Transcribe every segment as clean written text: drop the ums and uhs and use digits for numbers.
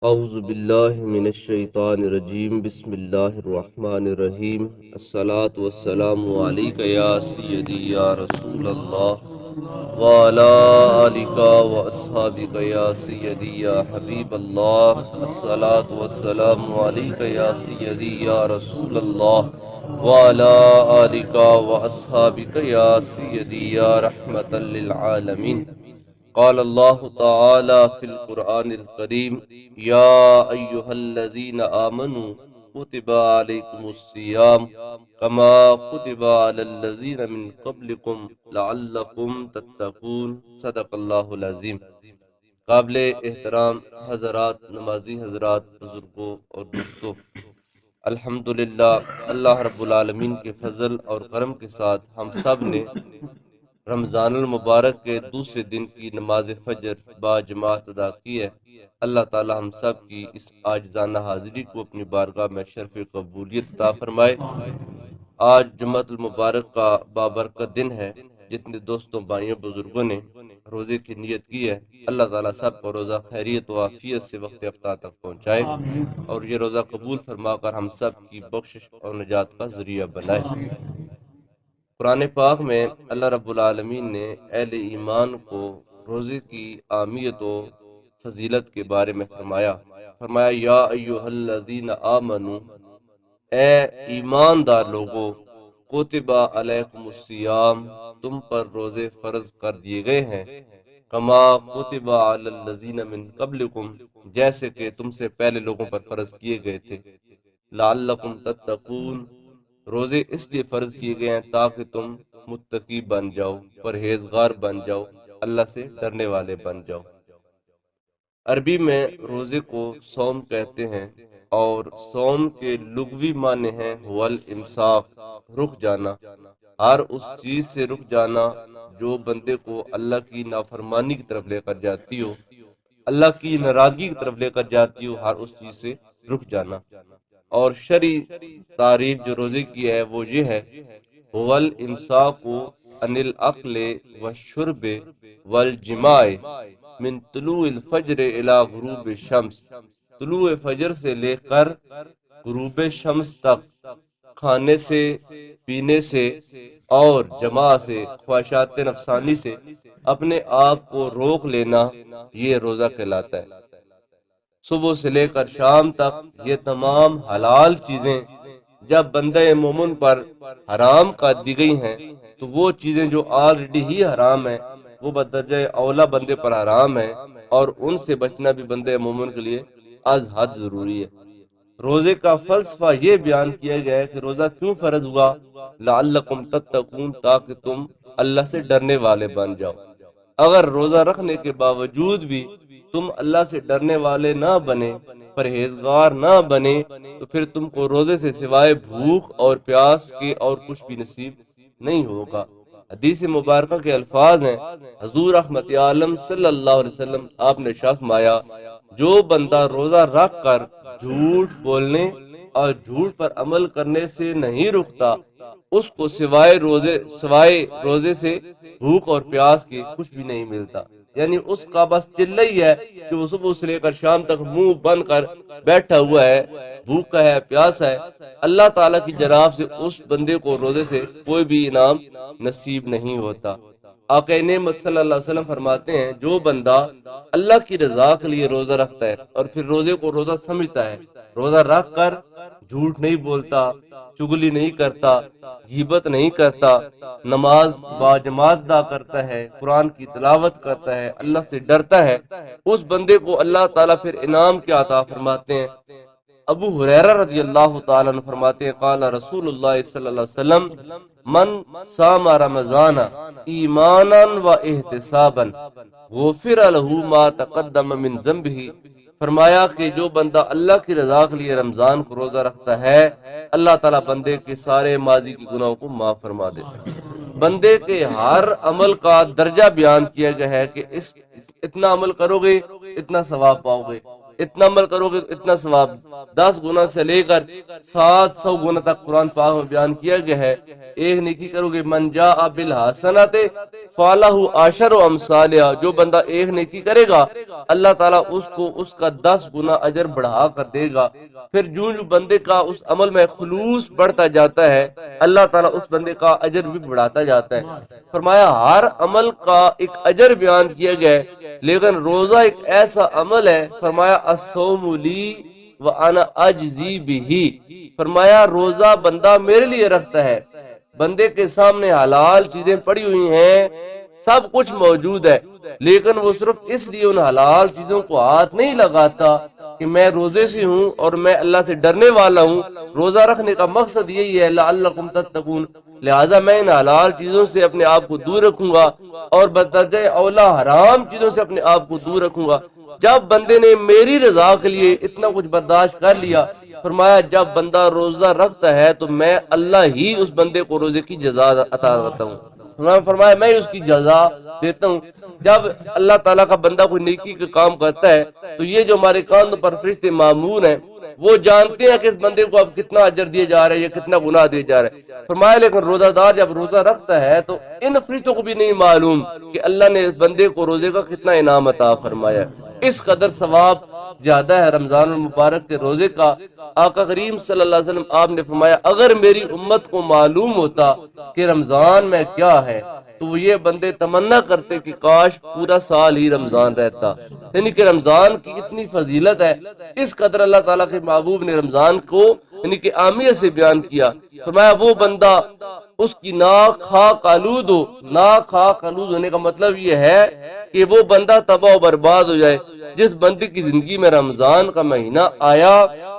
اعوذ باللہ من الشیطان الرجیم بسم اللہ الرحمن الرحیم الصلاۃ والسلام علیک یا سیدی یا رسول اللہ وعلی آلک واصحابک یا سیدی یا حبیب اللہ الصلاۃ والسلام علیک یا سیدی یا رسول اللہ وعلی آلک واصحابک یا سیدی یا رحمۃ للعالمین قال اللہ تعالی فی القرآن الکریم یا ایہا الذین آمنوا کتب علیکم الصیام کما کتب علی الذین من قبلکم لعلکم تتقون صدق اللہ العظیم۔ قابل احترام حضرات، نمازی حضرات، بزرگوں اور دوستوں، الحمدللہ اللہ رب العالمین کے فضل اور کرم کے ساتھ ہم سب نے رمضان المبارک کے دوسرے دن کی نماز فجر با جماعت ادا کی ہے۔ اللہ تعالی ہم سب کی اس عاجزانہ حاضری کو اپنی بارگاہ میں شرف قبولیت عطا فرمائے۔ آج جمعۃ المبارک کا بابرکت دن ہے۔ جتنے دوستوں، بھائیوں، بزرگوں نے روزے کی نیت کی ہے، اللہ تعالیٰ سب کو روزہ خیریت و عافیت سے وقت افطار تک پہنچائے اور یہ روزہ قبول فرما کر ہم سب کی بخشش اور نجات کا ذریعہ بنائے۔ قرآن پاک میں اللہ رب العالمین نے اہل ایمان کو روزے کی اہمیت و فضیلت کے بارے میں فرمایا یا ایہا الذین آمنو، اے ایماندار لوگو، کتب علیکم الصیام، تم پر روزے فرض کر دیے گئے ہیں، کما کتب علی الذین من قبلکم، جیسے کہ تم سے پہلے لوگوں پر فرض کیے گئے تھے، لعلکم تتقون، روزے اس لیے فرض کیے گئے ہیں تاکہ تم متقی بن جاؤ، پرہیزگار بن جاؤ، اللہ سے ڈرنے والے بن جاؤ۔ عربی میں روزے کو صوم کہتے ہیں اور صوم کے لغوی معنی ہیں والامساک، رک جانا، ہر اس چیز سے رک جانا جو بندے کو اللہ کی نافرمانی کی طرف لے کر جاتی ہو، اللہ کی ناراضگی کی طرف لے کر جاتی ہو، ہر اس چیز سے رک جانا۔ اور شرعی تعریف جو روزے کی ہے وہ یہ ہے، والامساک عن الاکل والشرب والجماع من طلوع الفجر الى غروب الشمس، طلوع فجر سے لے کر غروب شمس تک کھانے سے، پینے سے اور جماع سے، خواہشات نفسانی سے اپنے آپ کو روک لینا، یہ روزہ کہلاتا ہے۔ صبح سے لے کر شام تک یہ تمام حلال چیزیں جب بندہ مومن پر حرام کر دی گئی ہیں تو وہ چیزیں جو آلریڈی ہی حرام ہیں وہ بدرجہ اولا بندے پر حرام ہیں، اور ان سے بچنا بھی بندہ مومن کے لیے از حد ضروری ہے۔ روزے کا فلسفہ یہ بیان کیا گیا ہے کہ روزہ کیوں فرض ہوا، لعلکم تتقون، تاکہ تم اللہ سے ڈرنے والے بن جاؤ۔ اگر روزہ رکھنے کے باوجود بھی تم اللہ سے ڈرنے والے نہ بنے، پرہیزگار نہ بنے، تو پھر تم کو روزے سے سوائے بھوک اور پیاس کے اور کچھ بھی نصیب نہیں ہوگا۔ حدیث مبارکہ کے الفاظ ہیں، حضور رحمت عالم صلی اللہ علیہ وسلم آپ نے ارشاد فرمایا، جو بندہ روزہ رکھ کر جھوٹ بولنے اور جھوٹ پر عمل کرنے سے نہیں رکتا، اس کو سوائے روزے سے بھوک اور پیاس کے کچھ بھی نہیں ملتا۔ یعنی اس کا بس چلہ ہی ہے کہ وہ صبح سے لے کر شام تک منہ بند کر بیٹھا ہوا ہے، بھوکا ہے، پیاسا ہے، اللہ تعالیٰ کی جناب سے اس بندے کو روزے سے کوئی بھی انعام نصیب نہیں ہوتا۔ آقا نعمت صلی اللہ علیہ وسلم فرماتے ہیں، جو بندہ اللہ کی رضا کے لیے روزہ رکھتا ہے اور پھر روزے کو روزہ سمجھتا ہے، روزہ رکھ کر جھوٹ نہیں بولتا، چگلی نہیں کرتا، غیبت نہیں کرتا، نماز با جماعت ادا کرتا ہے، قرآن کی تلاوت کرتا ہے، اللہ سے ڈرتا ہے، اس بندے کو اللہ تعالیٰ پھر انعام کیا عطا فرماتے ہیں۔ ابو ہریرہ رضی اللہ تعالیٰ عنہ فرماتے ہیں، قال رسول اللہ صلی اللہ علیہ وسلم، من صام رمضان ایمانا و احتسابا غفر له ما تقدم من ذنبه، فرمایا کہ جو بندہ اللہ کی رضا کے لیے رمضان کو روزہ رکھتا ہے، اللہ تعالیٰ بندے کے سارے ماضی کے گناہوں کو معاف فرما دیتا ہے۔ بندے کے ہر عمل کا درجہ بیان کیا گیا ہے کہ اتنا عمل کرو گے اتنا ثواب پاؤ گے، اتنا عمل کرو گے اتنا ثواب، 10 گنا سے لے کر 700 گنا تک قرآن پاک میں بیان کیا گیا ہے۔ ایک نیکی کرو گے، من جاء بالحسنۃ فلہ عشر امثالھا، جو بندہ ایک نیکی کرے گا اللہ تعالیٰ اس کو اس کا 10 گنا اجر بڑھا کر دے گا۔ پھر جو بندے کا اس عمل میں خلوص بڑھتا جاتا ہے اللہ تعالیٰ اس بندے کا اجر بھی بڑھاتا جاتا ہے۔ فرمایا ہر عمل کا ایک اجر بیان کیا گیا ہے، لیکن روزہ ایک ایسا عمل ہے، فرمایا الصوم لی وانا اجزی بہ، فرمایا روزہ بندہ میرے لیے رکھتا ہے، بندے کے سامنے حلال چیزیں پڑی ہوئی ہیں، سب کچھ موجود ہے، لیکن وہ صرف اس لیے ان حلال چیزوں کو ہاتھ نہیں لگاتا کہ میں روزے سے ہوں اور میں اللہ سے ڈرنے والا ہوں۔ روزہ رکھنے کا مقصد یہی ہے لعلکم تتقون، لہذا میں ان حلال چیزوں سے اپنے آپ کو دور رکھوں گا اور بدرجہ اولا حرام چیزوں سے اپنے آپ کو دور رکھوں گا۔ جب بندے نے میری رضا کے لیے اتنا کچھ برداشت کر لیا، فرمایا جب بندہ روزہ رکھتا ہے تو میں اللہ ہی اس بندے کو روزے کی جزا عطا کرتا ہوں، فرمایا میں اس کی جزا دیتا ہوں۔ جب اللہ تعالیٰ کا بندہ کوئی نیکی کا کام کرتا ہے تو یہ جو ہمارے کاندھوں پر فرشتے مامور ہیں وہ جانتے ہیں کہ اس بندے کو اب کتنا اجر دیا جا رہا ہے یا کتنا گناہ دیا جا رہا ہے۔ فرمایا لیکن روزہ دار جب روزہ رکھتا ہے تو ان فرشتوں کو بھی نہیں معلوم کہ اللہ نے اس بندے کو روزے کا کتنا انعام عطا فرمایا ہے۔ اس قدر ثواب زیادہ ہے رمضان المبارک کے روزے کا۔ آقا کریم صلی اللہ علیہ وسلم آپ نے فرمایا اگر میری امت کو معلوم ہوتا کہ رمضان میں کیا ہے تو وہ یہ بندے تمنا کرتے کہ کاش پورا سال ہی رمضان رہتا، یعنی کہ رمضان کی اتنی فضیلت ہے، اس قدر اللہ تعالیٰ کے محبوب نے رمضان کو یعنی کہ اہمیت سے بیان کیا۔ فرمایا وہ بندہ اس کی ناک خاک آلود ہو، ناک خاک آلود ہونے کا مطلب یہ ہے کہ وہ بندہ تباہ و برباد ہو جائے جس بندے کی زندگی میں رمضان کا مہینہ آیا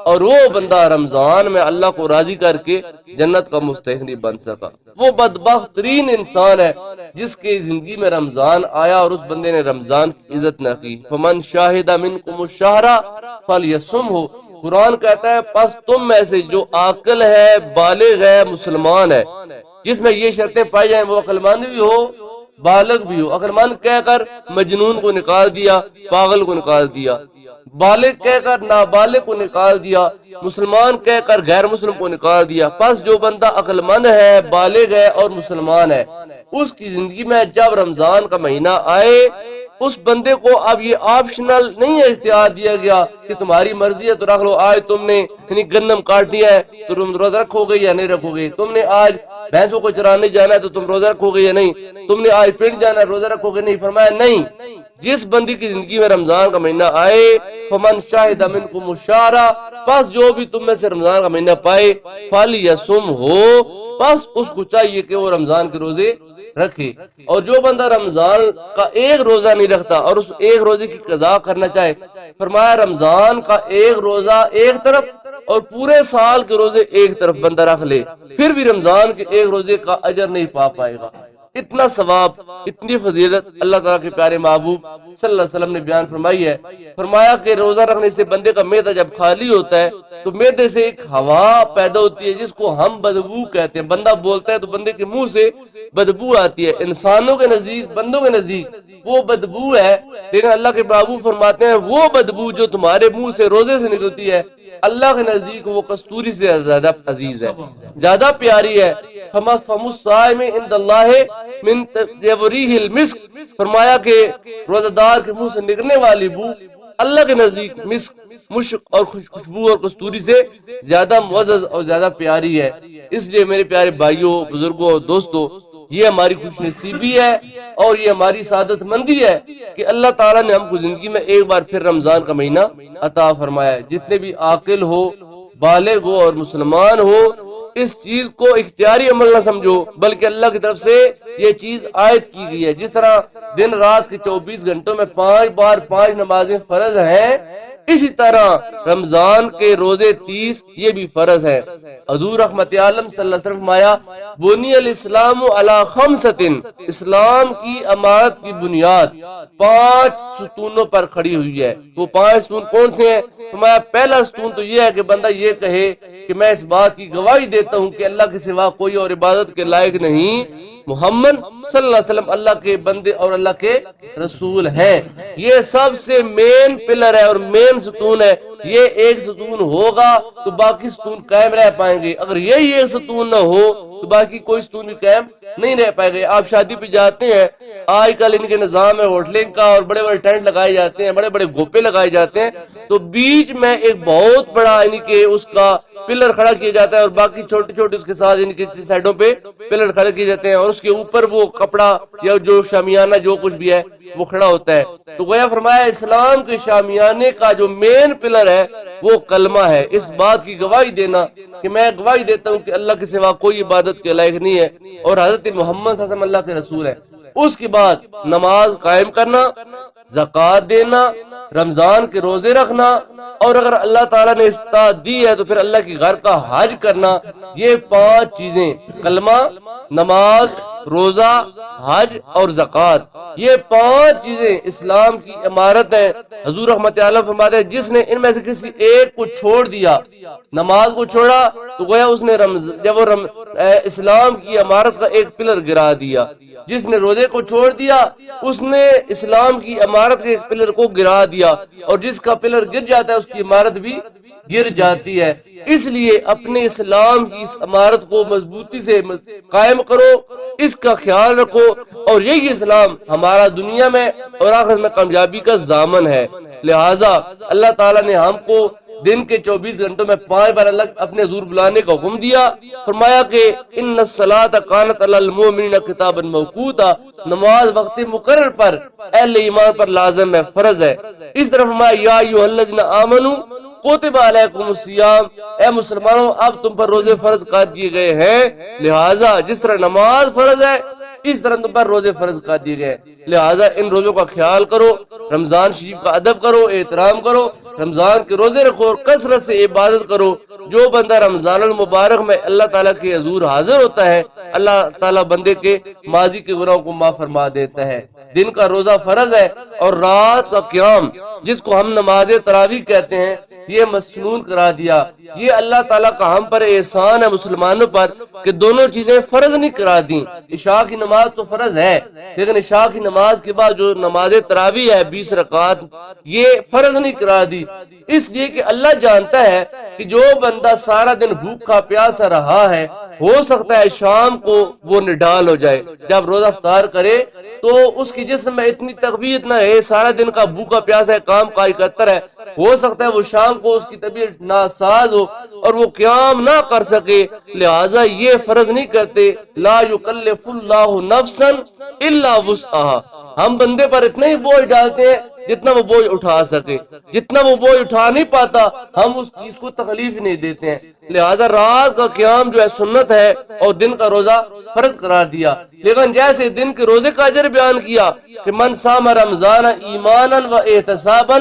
اور وہ بندہ رمضان میں اللہ کو راضی کر کے جنت کا مستحق نہیں بن سکا۔ وہ بدبخت ترین انسان ہے جس کے زندگی میں رمضان آیا اور اس بندے نے رمضان کی عزت نہ کی۔ فمن شاہد منکم الشہر فلیصمہ، قرآن کہتا ہے پس تم میں سے جو عاقل ہے، بالغ ہے، مسلمان ہے، جس میں یہ شرطیں پائی جائیں وہ عقل مند بھی ہو بالغ بھی ہو۔ عقل مند کہہ کر مجنون کو نکال دیا، پاگل کو نکال دیا، بالغ کہہ کر نابالغ کو نکال دیا، مسلمان کہہ کر غیر مسلم کو نکال دیا۔ پس جو بندہ عقل مند ہے، بالغ ہے اور مسلمان ہے، اس کی زندگی میں جب رمضان کا مہینہ آئے اس بندے کو اب یہ آپشنل نہیں اختیار دیا گیا کہ تمہاری مرضی ہے تو رکھ لو، آج تم نے یعنی گندم کاٹنی ہے تو تم روزہ رکھو گے یا نہیں رکھو گے، تم نے آج بھینسوں کو چرانے جانا ہے تو تم روزہ رکھو گے یا نہیں، تم نے آج پنڈ جانا ہے روزہ رکھو گے نہیں۔ فرمایا نہیں، جس بندی کی زندگی میں رمضان کا مہینہ آئے فمن شاہد منکم الشہر، پس جو بھی تم میں سے رمضان کا مہینہ پائے فلیصمہ، پس اس کو چاہیے کہ وہ رمضان کے روزے رکھے۔ اور جو بندہ رمضان کا ایک روزہ نہیں رکھتا اور اس ایک روزے کی قضا کرنا چاہے، فرمایا رمضان کا ایک روزہ ایک طرف اور پورے سال کے روزے ایک طرف بندہ رکھ لے پھر بھی رمضان کے ایک روزے کا اجر نہیں پا پائے گا۔ اتنا ثواب، اتنی فضیلت اللہ تعالیٰ کے پیارے محبوب صلی اللہ علیہ وسلم نے بیان فرمائی ہے۔ فرمایا کہ روزہ رکھنے سے بندے کا معدہ جب خالی ہوتا ہے تو معدے سے ایک ہوا پیدا ہوتی ہے جس کو ہم بدبو کہتے ہیں، بندہ بولتا ہے تو بندے کے منہ سے بدبو آتی ہے۔ انسانوں کے نزدیک، بندوں کے نزدیک وہ بدبو ہے، لیکن اللہ کے محبوب فرماتے ہیں وہ بدبو جو تمہارے منہ سے روزے سے نکلتی ہے اللہ کے نزدیک وہ کستوری سے زیادہ عزیز ہے، زیادہ پیاری ہے۔ فم الصائم عند اللہ من یوریہ المسک، فرمایا کہ روزہ دار کے منہ سے نکلنے والی بو اللہ کے نزدیک مسک، مشک اور خوشبو اور کستوری سے زیادہ معزز اور زیادہ پیاری ہے۔ اس لیے میرے پیارے بھائیوں، بزرگوں اور دوستوں، یہ ہماری خوش نصیبی ہے اور یہ ہماری سعادت مندی ہے کہ اللہ تعالیٰ نے ہم کو زندگی میں ایک بار پھر رمضان کا مہینہ عطا فرمایا ہے۔ جتنے بھی عاقل ہو، بالغ ہو اور مسلمان ہو، اس چیز کو اختیاری عمل نہ سمجھو بلکہ اللہ کی طرف سے یہ چیز عائد کی گئی ہے۔ جس طرح دن رات کے 24 گھنٹوں میں 5 بار 5 نمازیں فرض ہیں، اسی طرح رمضان کے روزے 30 یہ بھی فرض ہے۔ حضور رحمت عالم صلی اللہ علیہ وسلم فرمایا بنی الاسلام علی خمسۃ، اسلام کی امارت کی بنیاد 5 ستونوں پر کھڑی ہوئی ہے۔ وہ 5 ستون کون سے ہیں؟ فرمایا پہلا ستون تو یہ ہے کہ بندہ یہ کہے کہ میں اس بات کی گواہی دیتا ہوں کہ اللہ کے سوا کوئی اور عبادت کے لائق نہیں محمد صلی اللہ علیہ وسلم اللہ کے بندے اور اللہ کے رسول ہیں۔ یہ سب سے مین پلر ہے اور مین ستون ہے۔ یہ ایک ستون ہوگا تو باقی ستون قائم رہ پائیں گے، اگر یہی ایک ستون نہ ہو تو باقی کوئی ستون بھی قائم نہیں رہ پائے گا۔ آپ شادی پہ جاتے ہیں، آج کل ان کے نظام ہے ہوٹلنگ کا، اور بڑے بڑے ٹینٹ لگائے جاتے ہیں، بڑے بڑے گوپے لگائے جاتے ہیں، تو بیچ میں ایک بہت بڑا یعنی کہ اس کا پلر کھڑا کیا جاتا ہے، اور باقی چھوٹے چھوٹے اس کے ساتھ ان کی سائڈوں پہ پلر کھڑے کیے جاتے ہیں، اور اس کے اوپر وہ کپڑا یا جو شامیانہ جو کچھ بھی ہے وہ کھڑا ہوتا ہے۔ تو گویا فرمایا اسلام کے شامیانے کا جو مین پلر ہے وہ کلمہ ہے۔ اس بات کی گواہی دینا کہ میں گواہی دیتا ہوں کہ اللہ کے سوا کوئی عبادت کے لائق نہیں ہے اور حضرت محمد صلی اللہ علیہ وسلم اللہ کے رسول ہے۔ اس کے بعد نماز قائم کرنا، زکوٰۃ دینا، رمضان کے روزے رکھنا، اور اگر اللہ تعالیٰ نے استطاعت دی ہے تو پھر اللہ کی گھر کا حج کرنا۔ یہ 5 چیزیں، کلمہ، نماز، روزہ، حج اور زکوٰۃ، یہ 5 چیزیں اسلام کی عمارت ہے۔ حضور رحمت عالم فرماتے ہیں جس نے ان میں سے کسی ایک کو چھوڑ دیا، نماز کو چھوڑا تو گویا اس نے جب وہ اسلام کی عمارت کا ایک پلر گرا دیا، جس نے روزے کو چھوڑ دیا اس نے اسلام کی عمارت کے ایک پلر کو گرا دیا، اور جس کا پلر گر جاتا ہے اس کی عمارت بھی گر جاتی ہے۔ اس لیے اپنے اسلام کی اس عمارت کو مضبوطی سے قائم کرو، اس کا خیال رکھو، اور یہی اسلام ہمارا دنیا میں اور آخرت میں کامیابی کا ضامن ہے۔ لہٰذا اللہ تعالیٰ نے ہم کو دن کے 24 گھنٹوں میں 5 بار اللہ اپنے حضور بلانے کا حکم دیا، فرمایا کہ ان الصلاۃ کانت علی المؤمنین کتابا موقوتا، نماز وقت مقرر پر اہل ایمان پر لازم ہے، فرض ہے۔ اس طرح فرمایا یا ایھا الذین آمنوا کتب علیکم الصیام، اے مسلمانوں اب تم پر روزے فرض کر دیے گئے ہیں، لہٰذا جس طرح نماز فرض ہے اس طرح تم پر روزے فرض کر دیے گئے، لہٰذا ان روزوں کا خیال کرو، رمضان شریف کا ادب کرو، احترام کرو، رمضان کے روزے رکھو اور کثرت سے عبادت کرو۔ جو بندہ رمضان المبارک میں اللہ تعالیٰ کے حضور حاضر ہوتا ہے، اللہ تعالیٰ بندے کے ماضی کے گناہوں کو معاف فرما دیتا ہے۔ دن کا روزہ فرض ہے، اور رات کا قیام جس کو ہم نماز تراویح کہتے ہیں یہ مسنون کرا دیا۔ یہ اللہ تعالیٰ کا ہم پر احسان ہے مسلمانوں پر کہ دونوں چیزیں فرض نہیں کرا دیں۔ عشاء کی نماز تو فرض ہے، لیکن عشاء کی نماز کے بعد جو نماز تراویح ہے 20 رکعات، یہ فرض نہیں کرا دی، اس لیے کہ اللہ جانتا ہے کہ جو بندہ سارا دن بھوکا پیاسا رہا ہے ہو سکتا ہے شام کو وہ نڈال ہو جائے، جب روزہ افطار کرے تو اس کی جسم میں اتنی تقویت نہ ہے، سارا دن کا بھوکا پیاسا ہے، کام کاج کرتا ہے، ہو سکتا ہے وہ شام کو اس کی طبیعت ناساز ہو اور وہ قیام نہ کر سکے، لہٰذا یہ فرض نہیں کرتے، لا یکلف اللہ نفسا الا وسعها، ہم بندے پر اتنا ہی بوجھ ڈالتے ہیں جتنا وہ بوجھ اٹھا سکے، جتنا وہ بوجھ اٹھا نہیں پاتا ہم اس چیز کو تکلیف نہیں دیتے ہیں، لہذا رات کا قیام جو ہے سنت ہے اور دن کا روزہ فرض قرار دیا۔ لیکن جیسے دن کے روزے کا اجر بیان کیا کہ من صام رمضان ایمانا و احتسابا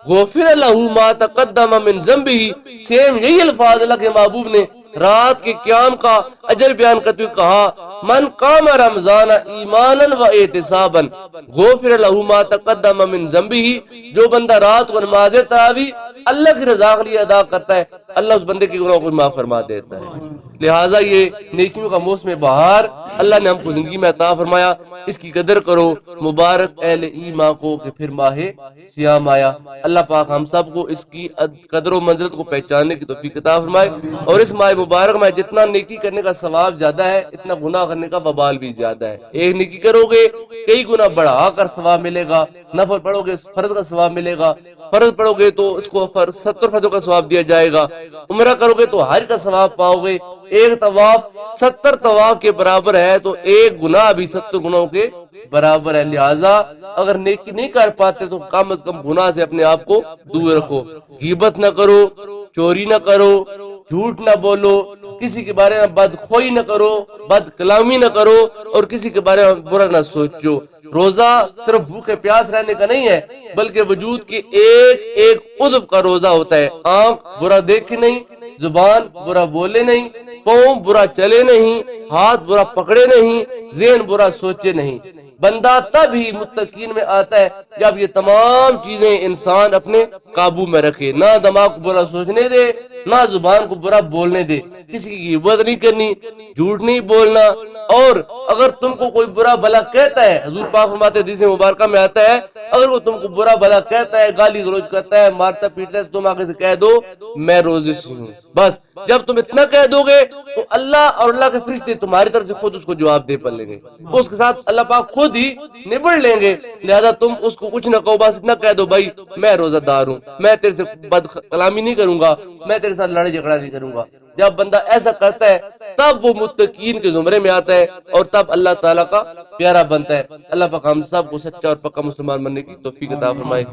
غفر لہ ما تقدم من ذنبہ، سیم یہی الفاظ اللہ کے محبوب نے رات کے قیام کا اجر بیان کرتے ہوئے کہا من قام رمضان ایمانا و احتسابا غفر لہ ما تقدم من ذنبہ، جو بندہ رات کو نماز تراویح اللہ کی رضا کے لیے ادا کرتا ہے اللہ اس بندے کے گناہوں کو معاف فرما دیتا ہے۔ لہٰذا یہ نیکیوں کا موسم بہار اللہ نے ہم کو زندگی میں عطا فرمایا، اس کی قدر کرو۔ مبارک اہل ایمان کو کہ پھر ماہ سیام آیا، اللہ پاک ہم سب کو اس کی قدر و منزلت کو پہچاننے کی توفیق عطا فرمائے، اور اس ماہ مبارک میں جتنا نیکی کرنے کا ثواب زیادہ ہے اتنا گناہ کرنے کا وبال بھی زیادہ ہے۔ ایک نیکی کرو گے کئی گنا بڑھا کر ثواب ملے گا، نفل پڑھو گے فرض کا ثواب ملے گا، فرض پڑھو گے تو اس کو 70 فرضوں کا ثواب دیا جائے گا، عمرہ کرو گے تو حج کا ثواب پاؤ گے، ایک طواف 70 طواف کے برابر ہے تو ایک گناہ بھی 70 گناہوں کے برابر ہے، لہٰذا اگر نیکی نہیں کر پاتے تو کم از کم گناہ سے اپنے آپ کو دور رکھو، غیبت نہ کرو، چوری نہ کرو، جھوٹ نہ بولو، کسی کے بارے میں بدخوئی نہ کرو، بد کلامی نہ کرو، اور کسی کے بارے میں برا نہ سوچو۔ روزہ صرف بھوکے پیاس رہنے کا نہیں ہے بلکہ وجود کے ایک ایک عضو کا روزہ ہوتا ہے۔ آنکھ برا دیکھے نہیں، زبان برا بولے نہیں، پاؤں برا چلے نہیں، ہاتھ برا پکڑے نہیں، ذہن برا سوچے نہیں۔ بندہ تب ہی متقین میں آتا ہے جب یہ تمام چیزیں انسان اپنے قابو میں رکھے، نہ دماغ کو برا سوچنے دے، نہ زبان کو برا بولنے دے، کسی کی غیبت نہیں کرنی، جھوٹ نہیں بولنا، اور اگر تم کو کوئی برا بھلا کہتا ہے، حضور پاک فرماتے ہیں حدیث مبارکہ میں آتا ہے، اگر وہ تم کو برا بھلا کہتا ہے، گالی گلوچ کرتا ہے، مارتا پیٹتا ہے، تو تم آگے سے کہہ دو میں روزے سے ہوں، بس جب تم اتنا کہہ دو گے تو اللہ اور اللہ کے فرشتے تمہاری طرف سے خود اس کو جواب دے پڑ لیں گے، اس کے ساتھ اللہ پاک خود ہی نبڑ لیں گے، لہذا تم اس کو کچھ نہ کہو، بس اتنا کہہ دو بھائی میں روزہ دار ہوں، میں تیرے سے بد کلامی نہیں کروں گا، میں تیرے ساتھ لڑائی جھگڑا نہیں کروں گا۔ جب بندہ ایسا کرتا ہے تب وہ متقین کے زمرے میں آتا ہے اور تب اللہ تعالیٰ کا پیارا بنتا ہے۔ اللہ پاک ہم سب کو سچا اور پکا مسلمان بننے کی توفیق عطا فرمائے۔